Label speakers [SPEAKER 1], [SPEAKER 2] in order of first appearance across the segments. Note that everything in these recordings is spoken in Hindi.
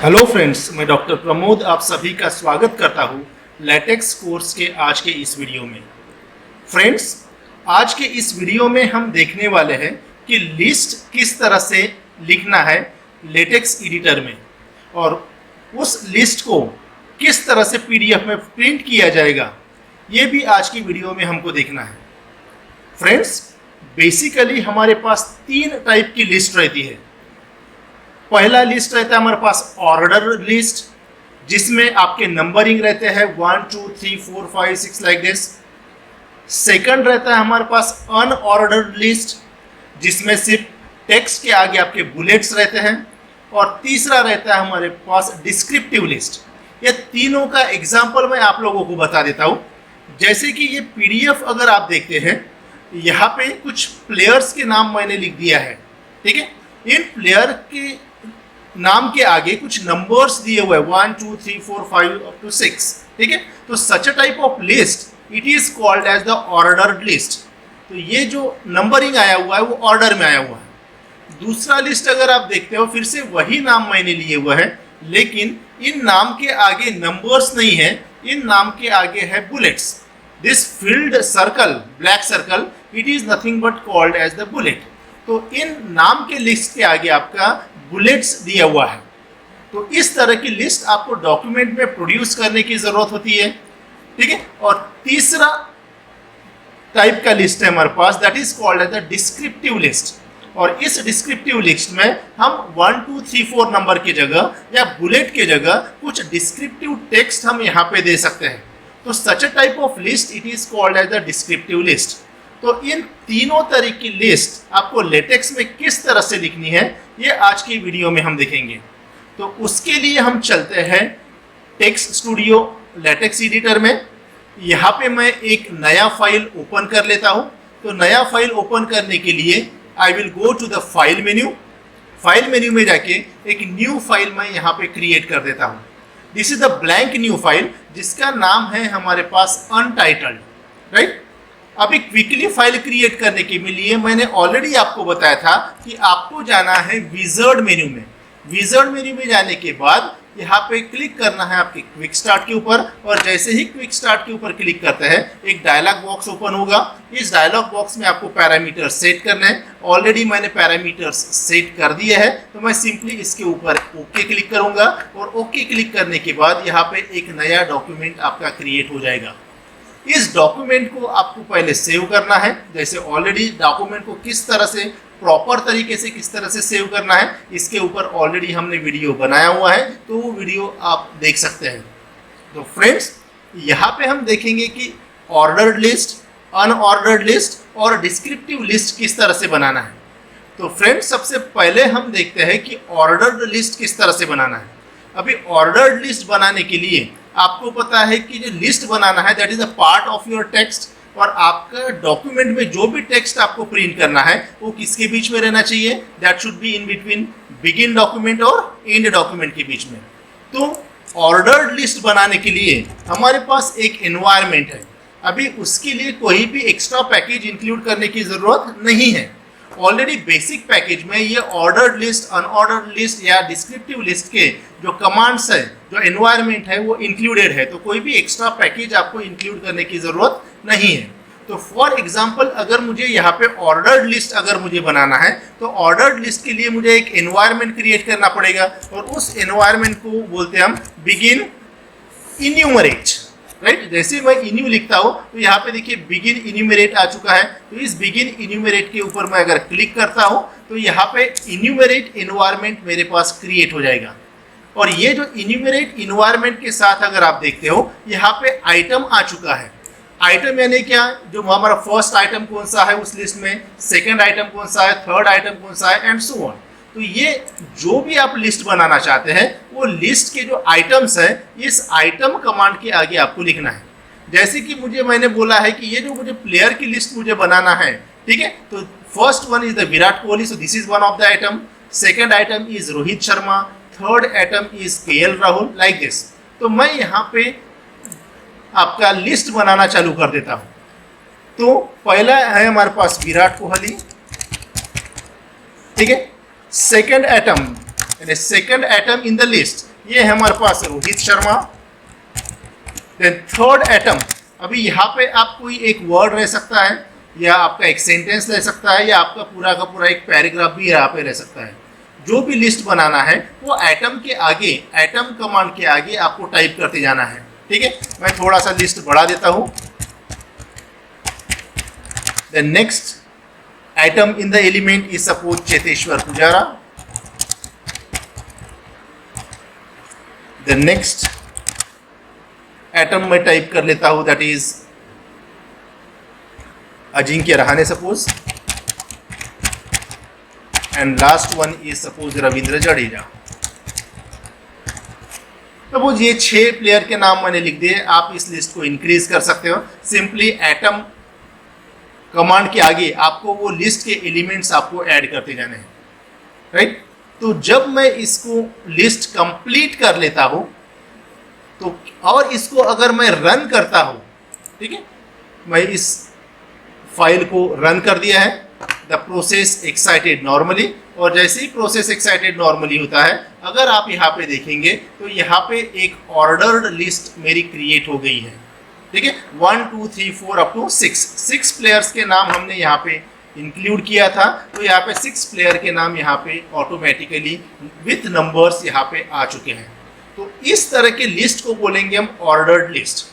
[SPEAKER 1] हेलो फ्रेंड्स, मैं डॉक्टर प्रमोद आप सभी का स्वागत करता हूं लेटेक्स कोर्स के आज के इस वीडियो में। फ्रेंड्स, आज के इस वीडियो में हम देखने वाले हैं कि लिस्ट किस तरह से लिखना है लेटेक्स एडिटर में और उस लिस्ट को किस तरह से पीडीएफ में प्रिंट किया जाएगा, ये भी आज की वीडियो में हमको देखना है। फ्रेंड्स, बेसिकली हमारे पास 3 टाइप की लिस्ट रहती है। पहला लिस्ट रहता है हमारे पास ऑर्डर लिस्ट, जिसमें आपके नंबरिंग रहते हैं 1 2 3 4 5 6 लाइक दिस। सेकंड रहता है हमारे पास अनऑर्डर्ड लिस्ट, जिसमें सिर्फ टेक्स्ट के आगे आपके बुलेट्स रहते हैं। और तीसरा रहता है हमारे पास डिस्क्रिप्टिव लिस्ट। ये तीनों का एग्जाम्पल मैं आप लोगों को बता देता हूँ। जैसे कि ये पीडीएफ अगर आप देखते हैं, यहाँ पे कुछ प्लेयर्स के नाम मैंने लिख दिया है, ठीक है। इन प्लेयर के नाम के आगे कुछ नंबर्स दिए हुए हैं 1 2 3 4 5 अप टू 6, ठीक है। तो such a type of list it is called as the ordered list. तो ये जो नंबरिंग आया हुआ है वो ऑर्डर में आया हुआ है। दूसरा लिस्ट अगर आप देखते हो, फिर से वही नाम मैंने लिए हुए हैं, लेकिन इन नाम के आगे नंबर्स नहीं है, इन नाम के आगे है bullets. This filled circle, black circle, it is nothing but called as the bullet. तो इन नाम के लिस्ट के आगे आपका बुलेट्स दिया हुआ है। तो इस तरह की लिस्ट आपको डॉक्यूमेंट में प्रोड्यूस करने की जरूरत होती है, ठीक है। और तीसरा टाइप का लिस्ट है हमारे पास, that is called as the descriptive list. और इस डिस्क्रिप्टिव लिस्ट में हम 1 2 3 4 नंबर की जगह या बुलेट की जगह कुछ डिस्क्रिप्टिव टेक्स्ट हम यहाँ पे दे सकते हैं। तो such a type of list it is called as the descriptive list. तो इन तीनों तरह की लिस्ट आपको लेटेक्स में किस तरह से लिखनी है, ये आज की वीडियो में हम देखेंगे। तो उसके लिए हम चलते हैं टेक्स्ट स्टूडियो लेटेक्स एडिटर में। यहाँ पे मैं एक नया फाइल ओपन कर लेता हूँ। तो नया फाइल ओपन करने के लिए I will go to the file menu. File menu में जाके एक न्यू फाइल मैं यहाँ पे क्रिएट कर देता हूँ। This is the blank new file, जिसका नाम है हमारे पास अनटाइटल्ड, राइट। अभी क्विकली फाइल क्रिएट करने के लिए मैंने ऑलरेडी आपको बताया था कि आपको जाना है विजार्ड मेन्यू में। विजार्ड मेन्यू में जाने के बाद यहाँ पे क्लिक करना है आपके क्विक स्टार्ट के ऊपर। और जैसे ही क्विक स्टार्ट के ऊपर क्लिक करते हैं, एक डायलॉग बॉक्स ओपन होगा। इस डायलॉग बॉक्स में आपको पैरामीटर सेट करना है। ऑलरेडी मैंने पैरामीटर्स सेट कर दिए हैं, तो मैं सिंपली इसके ऊपर ओके क्लिक करूंगा। और ओके क्लिक करने के बाद यहाँ पे एक नया डॉक्यूमेंट आपका क्रिएट हो जाएगा। इस डॉक्यूमेंट को आपको पहले सेव करना है। जैसे ऑलरेडी डॉक्यूमेंट को किस तरह से प्रॉपर तरीके से किस तरह से सेव करना है, इसके ऊपर ऑलरेडी हमने वीडियो बनाया हुआ है, तो वो वीडियो आप देख सकते हैं। तो फ्रेंड्स, यहाँ पे हम देखेंगे कि ऑर्डर्ड लिस्ट, अनऑर्डर्ड लिस्ट और डिस्क्रिप्टिव लिस्ट किस तरह से बनाना है। तो फ्रेंड्स, सबसे पहले हम देखते हैं कि ऑर्डर्ड लिस्ट किस तरह से बनाना है। अभी ऑर्डर्ड लिस्ट बनाने के लिए आपको पता है कि जो लिस्ट बनाना है that is a part of your text. और आपका डॉक्यूमेंट में जो भी टेक्स्ट आपको प्रिंट करना है वो किसके बीच में रहना चाहिए, that should be in between begin document और एंड डॉक्यूमेंट के बीच में। तो ऑर्डर्ड लिस्ट बनाने के लिए हमारे पास एक एनवायरनमेंट है। अभी उसके लिए कोई भी एक्स्ट्रा पैकेज इंक्लूड करने की जरूरत नहीं है। ऑलरेडी बेसिक पैकेज में ये ऑर्डर्ड लिस्ट, अनऑर्डर्ड लिस्ट या डिस्क्रिप्टिव लिस्ट के जो कमांड्स है, जो एनवायरनमेंट है, वो इंक्लूडेड है। तो कोई भी एक्स्ट्रा पैकेज आपको इंक्लूड करने की जरूरत नहीं है। तो फॉर एग्जांपल, अगर मुझे यहाँ पे ऑर्डर्ड लिस्ट अगर मुझे बनाना है, तो ऑर्डर्ड लिस्ट के लिए मुझे एक एनवायरनमेंट क्रिएट करना पड़ेगा। और उस एनवायरनमेंट को बोलते हैं हम बिगिन इन्यूमरेट, राइट। जैसे मैं इन्यू लिखता हूँ तो यहाँ पे देखिए बिगिन इन्यूमरेट आ चुका है। तो इस बिगिन इन्यूमरेट के ऊपर मैं अगर क्लिक करता हूँ तो यहाँ पे इन्यूमरेट एनवायरनमेंट मेरे पास क्रिएट हो जाएगा। और ये जो इन्यूमरेट एनवायरनमेंट के साथ अगर आप देखते हो, यहाँ पे आइटम आ चुका है। आइटम यानी क्या, जो हमारा फर्स्ट आइटम कौन सा है उस लिस्ट में, सेकेंड आइटम कौन सा है, थर्ड आइटम कौन सा है, एंड सो ऑन। तो ये जो भी आप लिस्ट बनाना चाहते हैं, वो लिस्ट के जो आइटम्स हैं, इस आइटम कमांड के आगे आपको लिखना है। जैसे कि मैंने बोला है कि ये जो मुझे प्लेयर की लिस्ट मुझे बनाना है, ठीक है। तो first one is the Virat Kohli, so this is one of the item. Second item is Rohit Sharma, third item is KL Rahul, like this. तो मैं यहाँ पे आपका लिस्ट बनाना चालू कर देता हूँ। तो पहला है हमारे पास विराट कोहली, ठीक है। Second item in the list ये है हमारे पास Rohit Sharma. Then third item, अभी यहाँ पे आप कोई एक वर्ड रह सकता है, या आपका एक सेंटेंस रह सकता है, या आपका पूरा का पूरा एक पैराग्राफ भी यहाँ पे रह सकता है। जो भी लिस्ट बनाना है वो एटम के आगे, एटम कमांड के आगे आपको टाइप करते जाना है। ठीक है, मैं थोड़ा सा लिस्ट बढ़ा देता हूँ। The next atom in the element is suppose Cheteshwar Pujara. The next atom मैं टाइप कर लेता हूं, that is Ajinkya Rahane suppose. And last one is suppose Ravindra Jadeja. Suppose ये 6 प्लेयर के नाम मैंने लिख दिए। आप इस लिस्ट को इंक्रीज कर सकते हो। सिंपली एटम कमांड के आगे आपको वो लिस्ट के एलिमेंट्स आपको ऐड करते जाने हैं, राइट। तो जब मैं इसको लिस्ट कंप्लीट कर लेता हूं तो, और इसको अगर मैं रन करता हूं, ठीक है, मैं इस फाइल को रन कर दिया है। द प्रोसेस एक्साइटेड नॉर्मली, और जैसे ही प्रोसेस एक्साइटेड नॉर्मली होता है, अगर आप यहाँ पे देखेंगे तो यहाँ पे एक ऑर्डर्ड लिस्ट मेरी क्रिएट हो गई है। ठीक है, 1 2 3 4 अप टू 6 प्लेयर्स के नाम हमने यहाँ पे इंक्लूड किया था। तो यहाँ पे 6 प्लेयर के नाम यहाँ पे ऑटोमेटिकली विथ नंबर्स यहाँ पे आ चुके हैं। तो इस तरह के लिस्ट को बोलेंगे हम ऑर्डर्ड लिस्ट।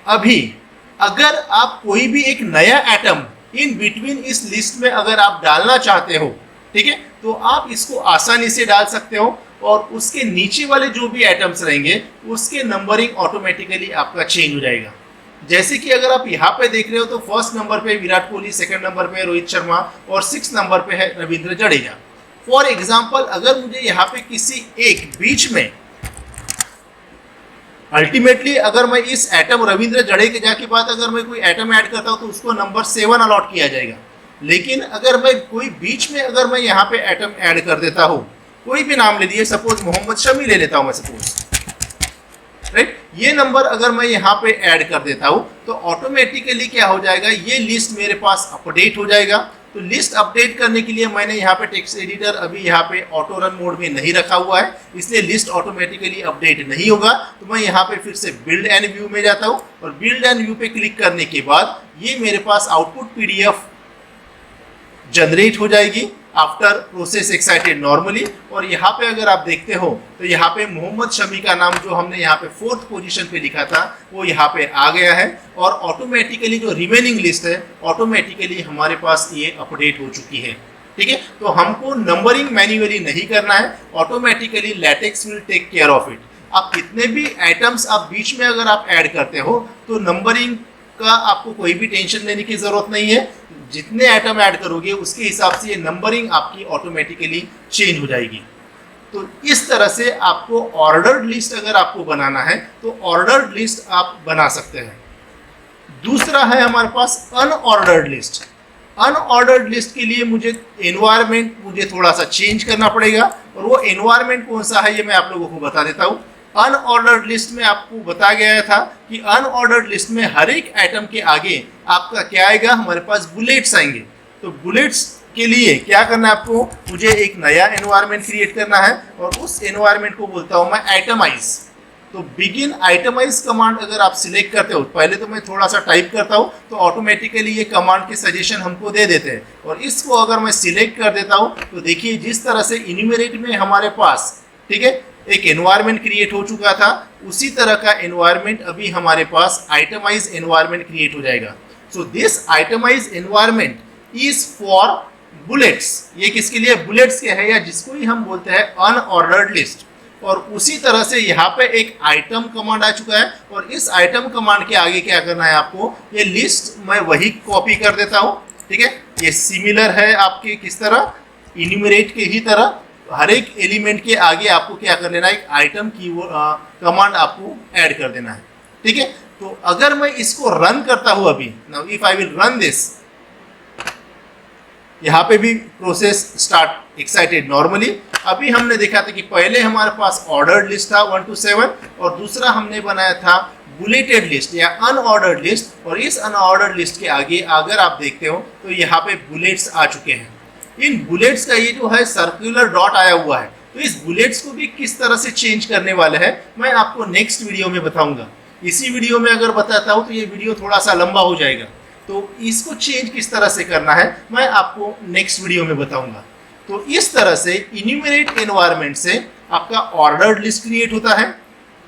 [SPEAKER 1] अभी अगर आप कोई भी एक नया एटम इन बिटवीन इस लिस्ट में अगर आप डालना चाहते हो, ठीक है, तो आप इसको आसानी से डाल सकते हो, और उसके नीचे वाले जो भी एटम्स रहेंगे उसके नंबरिंग ऑटोमेटिकली आपका चेंज हो जाएगा। जैसे कि अगर आप यहाँ पे देख रहे हो तो फर्स्ट नंबर पे विराट कोहली, सेकंड नंबर पे रोहित शर्मा, और 6 नंबर पे है रविंद्र जडेजा। फॉर एग्जाम्पल, अगर मुझे यहाँ पे किसी एक बीच में, अल्टीमेटली अगर मैं इस एटम रविंद्र जडेजा के बाद अगर मैं कोई एटम ऐड करता हूं तो उसको नंबर 7 अलॉट किया जाएगा। लेकिन अगर मैं कोई बीच में अगर मैं यहाँ पे एटम ऐड कर देता हूं, कोई भी नाम ले दिए, सपोज मोहम्मद शमी ले लेता हूं मैं सपोज, राइट, ये नंबर अगर मैं यहाँ पे ऐड कर देता हूं तो ऑटोमेटिकली क्या हो जाएगा, ये लिस्ट मेरे पास अपडेट हो जाएगा। तो लिस्ट अपडेट करने के लिए मैंने यहाँ पे टेक्स्ट एडिटर अभी यहाँ पे ऑटो रन मोड में नहीं रखा हुआ है, इसलिए लिस्ट ऑटोमेटिकली अपडेट नहीं होगा। तो मैं यहाँ पे फिर से बिल्ड एंड व्यू में जाता हूँ, और बिल्ड एंड व्यू पे क्लिक करने के बाद ये मेरे पास आउटपुट पीडीएफ जनरेट हो जाएगी आफ्टर प्रोसेस एक्साइटेड नॉर्मली। और यहाँ पे अगर आप देखते हो तो यहाँ पे मोहम्मद शमी का नाम जो हमने यहाँ पे 4th पोजीशन पे लिखा था वो यहाँ पे आ गया है, और ऑटोमेटिकली जो रिमेनिंग लिस्ट है ऑटोमेटिकली हमारे पास ये अपडेट हो चुकी है। ठीक है, तो हमको नंबरिंग मैन्युअली नहीं करना है, automatically LaTeX will take care of it. आप कितने भी आइटम्स आप बीच में अगर आप ऐड करते हो तो नंबरिंग का आपको कोई भी टेंशन लेने की जरूरत नहीं है। जितने एटम ऐड करोगे उसके हिसाब से ये नंबरिंग आपकी ऑटोमेटिकली चेंज हो जाएगी। तो इस तरह से आपको ऑर्डर्ड लिस्ट अगर आपको बनाना है तो ऑर्डर्ड लिस्ट आप बना सकते हैं। दूसरा है हमारे पास अनऑर्डर्ड लिस्ट। अनऑर्डर्ड लिस्ट के लिए मुझे एनवायरनमेंट मुझे थोड़ा सा चेंज करना पड़ेगा, और वो एनवायरनमेंट कौन सा है ये मैं आप लोगों को बता देता हूँ। अनऑर्डर्ड लिस्ट में आपको बताया गया था कि अनऑर्डर्ड लिस्ट में हर एक आइटम के आगे आपका क्या आएगा, हमारे पास बुलेट्स आएंगे। तो बुलेट्स के लिए क्या करना है आपको, मुझे एक नया एनवायरनमेंट क्रिएट करना है, और उस एनवायरनमेंट को बोलता हूँ मैं आइटमाइज। तो बिगिन आइटमाइज कमांड अगर आप सिलेक्ट करते हो, पहले तो मैं थोड़ा सा टाइप करता हूँ तो ऑटोमेटिकली ये कमांड के सजेशन हमको दे देते हैं, और इसको अगर मैं सिलेक्ट कर देता हूँ तो देखिए जिस तरह से इन्यूमरेट में हमारे पास, ठीक है, एक एनवायरनमेंट क्रिएट हो चुका था, उसी तरह का एनवायरनमेंट अभी हमारे पास आइटमाइज एनवायरनमेंट क्रिएट हो जाएगा। So this itemised environment is for bullets. ये किसके लिए बुलेट्स के है, या जिसको ही हम बोलते हैं अनऑर्डर्ड लिस्ट। और उसी तरह से यहाँ पे एक आइटम कमांड आ चुका है, और इस आइटम कमांड के आगे क्या करना है आपको, ये लिस्ट मैं वही कॉपी कर देता हूँ। ठीक है, ये सिमिलर है आपके किस तरह, इन्यूमरेट के ही तरह। हर एक एलिमेंट के आगे आपको क्या कर लेना है, एक आइटम की वो कमांड आपको ऐड कर देना है। ठीक है, तो अगर मैं इसको रन करता हूं अभी, now if I will run this, यहाँ पे भी प्रोसेस स्टार्ट एक्साइटेड नॉर्मली। अभी हमने देखा था कि पहले हमारे पास ऑर्डर्ड लिस्ट था 1 to 7, और दूसरा हमने बनाया था बुलेटेड लिस्ट या अनऑर्डर्ड लिस्ट। और इस अनऑर्डर्ड लिस्ट के आगे अगर आप देखते हो तो यहाँ पे बुलेट्स आ चुके हैं। इन बुलेट्स का ये जो है सर्कुलर डॉट आया हुआ है, तो इस बुलेट्स को भी किस तरह से चेंज करने वाला है मैं आपको नेक्स्ट वीडियो में बताऊंगा। इसी वीडियो में अगर बताता हूं तो ये वीडियो थोड़ा सा लंबा हो जाएगा, तो इसको चेंज किस तरह से करना है मैं आपको नेक्स्ट वीडियो में बताऊंगा। तो इस तरह से इन्यूमरेट एनवायरनमेंट से आपका ऑर्डर्ड लिस्ट क्रिएट होता है,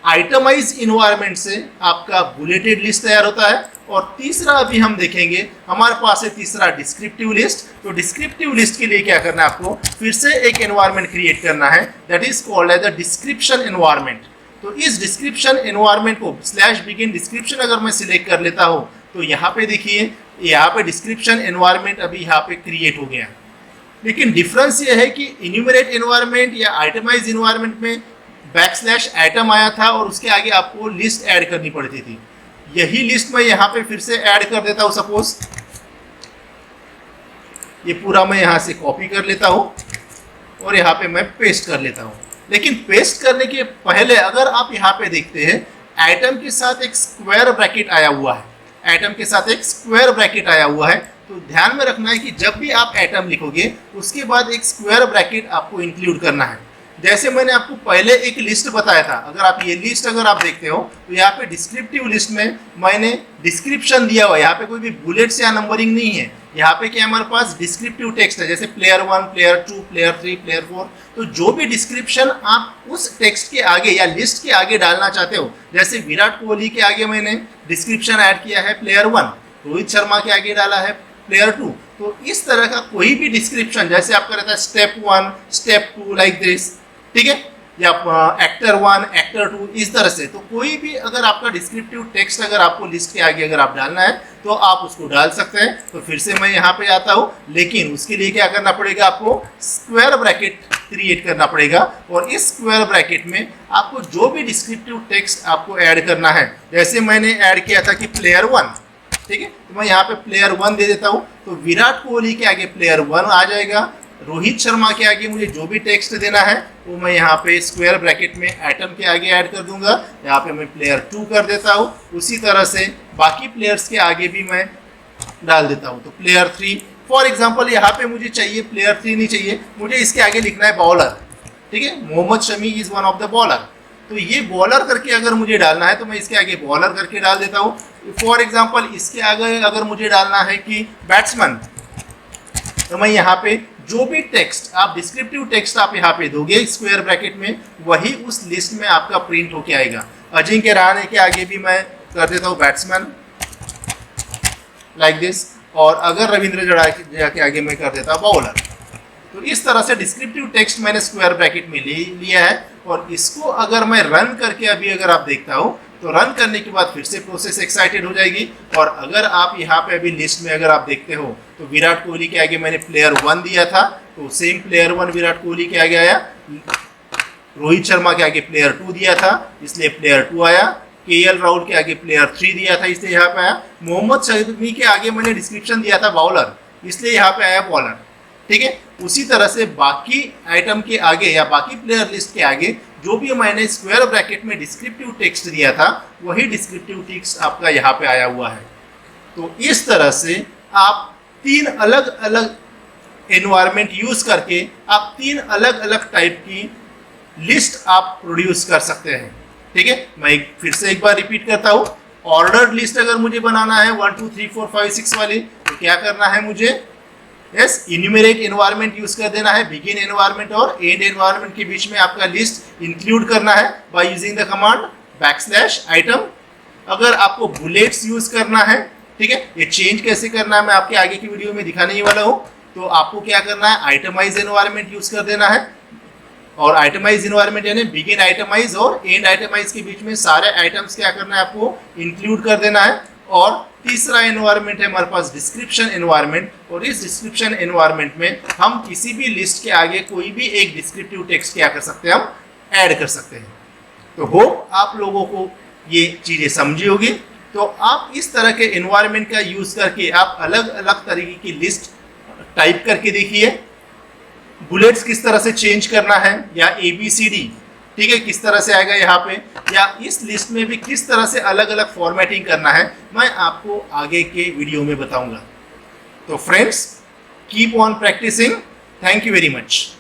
[SPEAKER 1] आइटमाइज एनवायरनमेंट से आपका बुलेटेड लिस्ट तैयार होता है, और तीसरा अभी हम देखेंगे हमारे पास है तीसरा डिस्क्रिप्टिव लिस्ट। तो डिस्क्रिप्टिव लिस्ट के लिए क्या करना है, आपको फिर से एक एनवायरनमेंट क्रिएट करना है, that is called as the description environment. तो इस डिस्क्रिप्शन एनवायरनमेंट को /begin डिस्क्रिप्शन अगर मैं सिलेक्ट कर लेता हूं तो यहाँ पे देखिए, यहाँ पे डिस्क्रिप्शन एनवायरनमेंट अभी यहाँ पे क्रिएट हो गया। लेकिन डिफरेंस ये है कि इन्यूमरेट एनवायरनमेंट या आइटमाइज एनवायरनमेंट में /item आया था और उसके आगे आपको लिस्ट ऐड करनी पड़ती थी। यही लिस्ट मैं यहाँ पे फिर से ऐड कर देता हूँ। सपोज ये पूरा मैं यहाँ से कॉपी कर लेता हूँ और यहाँ पे मैं पेस्ट कर लेता हूँ। लेकिन पेस्ट करने के पहले अगर आप यहाँ पे देखते हैं, आइटम के साथ एक स्क्वायर ब्रैकेट आया हुआ है, आइटम के साथ एक स्क्वायर ब्रैकेट आया हुआ है। तो ध्यान में रखना है कि जब भी आप आइटम लिखोगे उसके बाद एक स्क्वायर ब्रैकेट आपको इंक्लूड करना है। जैसे मैंने आपको पहले एक लिस्ट बताया था, अगर आप ये लिस्ट अगर आप देखते हो तो यहाँ पे डिस्क्रिप्टिव लिस्ट में मैंने डिस्क्रिप्शन दिया हुआ है, यहाँ पे कोई भी बुलेट्स या नंबरिंग नहीं है। यहाँ पे क्या हमारे पास डिस्क्रिप्टिव टेक्स्ट है, जैसे प्लेयर 1, प्लेयर 2, प्लेयर 3, प्लेयर 4। तो जो भी डिस्क्रिप्शन आप उस टेक्स्ट के आगे या लिस्ट के आगे डालना चाहते हो, जैसे विराट कोहली के आगे मैंने डिस्क्रिप्शन ऐड किया है प्लेयर 1, रोहित शर्मा के आगे डाला है प्लेयर 2। तो इस तरह का कोई भी डिस्क्रिप्शन, जैसे आपका रहता है स्टेप 1, स्टेप 2 लाइक दिस, ठीक है, या एक्टर 1, एक्टर 2, इस तरह से। तो कोई भी अगर आपका डिस्क्रिप्टिव टेक्स्ट अगर आपको लिस्ट के आगे अगर आप डालना है तो आप उसको डाल सकते हैं। तो फिर से मैं यहाँ पे आता हूँ, लेकिन उसके लिए क्या करना पड़ेगा, आपको स्क्वायर ब्रैकेट क्रिएट करना पड़ेगा। और इस स्क्वायर ब्रैकेट में आपको जो भी डिस्क्रिप्टिव टेक्स्ट आपको ऐड करना है, जैसे मैंने ऐड किया था कि प्लेयर 1, ठीक है, तो मैं यहाँ पे प्लेयर 1 दे देता हूँ। तो विराट कोहली के आगे प्लेयर 1 आ जाएगा, रोहित शर्मा के आगे मुझे जो भी टेक्स्ट देना है वो मैं यहाँ पे स्क्वायर ब्रैकेट में आइटम के आगे ऐड कर दूंगा। यहाँ पे मैं प्लेयर 2 कर देता हूँ। उसी तरह से बाकी प्लेयर्स के आगे भी मैं डाल देता हूँ। तो प्लेयर 3 फॉर एग्जांपल, यहाँ पे मुझे चाहिए प्लेयर 3 नहीं चाहिए, मुझे इसके आगे लिखना है बॉलर, ठीक है, Mohammed Shami is one of the bowler. तो ये बॉलर करके अगर मुझे डालना है तो मैं इसके आगे बॉलर करके डाल देता हूँ। फॉर एग्जाम्पल, इसके आगे अगर मुझे डालना है कि बैट्समैन, तो मैं यहाँ पे जो भी टेक्स्ट आप डिस्क्रिप्टिव टेक्स्ट आप यहाँ पे दोगे स्क्वायर ब्रैकेट में, वही उस लिस्ट में आपका प्रिंट होके आएगा। अजिंक्य रहाणे के आगे भी मैं कर देता हूँ बैट्समैन लाइक दिस, और अगर रविंद्र जडेजा के आगे मैं कर देता हूँ बॉलर। तो इस तरह से डिस्क्रिप्टिव टेक्स्ट मैंने स्क्वायर ब्रैकेट में लिया है। और इसको अगर मैं रन करके अभी अगर आप देखता हो तो रन करने के बाद फिर से प्रोसेस एक्साइटेड हो जाएगी। और अगर आप यहाँ पे अभी लिस्ट में अगर आप देखते हो तो विराट कोहली के आगे मैंने प्लेयर 1 दिया था, तो सेम प्लेयर 1 विराट कोहली के आगे आया। रोहित शर्मा के आगे प्लेयर 2 दिया था, इसलिए प्लेयर 2 आया। केएल राहुल के आगे प्लेयर 3 दिया था, इसलिए यहाँ पे आया। मोहम्मद शमी के आगे मैंने डिस्क्रिप्शन दिया था बॉलर, इसलिए यहाँ पे आया बॉलर, ठीक है। उसी तरह से बाकी आइटम के आगे या बाकी प्लेयर लिस्ट के आगे जो भी मैंने स्क्वायर ब्रैकेट में डिस्क्रिप्टिव टेक्स्ट दिया था, वही डिस्क्रिप्टिव टेक्स्ट आपका यहाँ पे आया हुआ है। तो इस तरह से आप 3 अलग अलग एनवायरनमेंट यूज करके आप 3 अलग अलग टाइप की लिस्ट आप प्रोड्यूस कर सकते हैं, ठीक है। मैं फिर से एक बार रिपीट करता हूँ। ऑर्डर्ड लिस्ट अगर मुझे बनाना है 1 2 3 4 5 6 वाली, तो क्या करना है मुझे, यस, इन्यूमरेट एनवायरनमेंट यूज कर देना है। बिगिन एनवायरनमेंट और एंड एनवायरनमेंट के बीच में आपका लिस्ट इंक्लूड करना है by using the command \item। अगर आपको बुलेट्स यूज करना है, ठीक है, ये चेंज कैसे करना है मैं आपके आगे की वीडियो में दिखाने ही वाला हूँ। तो आपको क्या करना है, आइटमाइज एनवायरनमेंट यूज कर देना है। और आइटमाइज एनवायरनमेंट यानी बिगिन आइटमाइज और एंड आइटमाइज के बीच में सारे आइटम्स क्या करना है, आपको इंक्लूड कर देना है। और तीसरा एनवायरनमेंट है हमारे पास डिस्क्रिप्शन एनवायरनमेंट, और इस डिस्क्रिप्शन एनवायरनमेंट में हम किसी भी लिस्ट के आगे कोई भी एक डिस्क्रिप्टिव टेक्स्ट क्या कर सकते हैं, हम ऐड कर सकते हैं। तो होप आप लोगों को ये चीज़ें समझी होगी। तो आप इस तरह के एनवायरनमेंट का यूज करके आप अलग अलग तरीके की लिस्ट टाइप करके देखिए। बुलेट्स किस तरह से चेंज करना है, या ABCD, ठीक है, किस तरह से आएगा यहाँ पे, या इस लिस्ट में भी किस तरह से अलग अलग फॉर्मेटिंग करना है, मैं आपको आगे के वीडियो में बताऊंगा। तो friends, keep on practising. Thank you very much.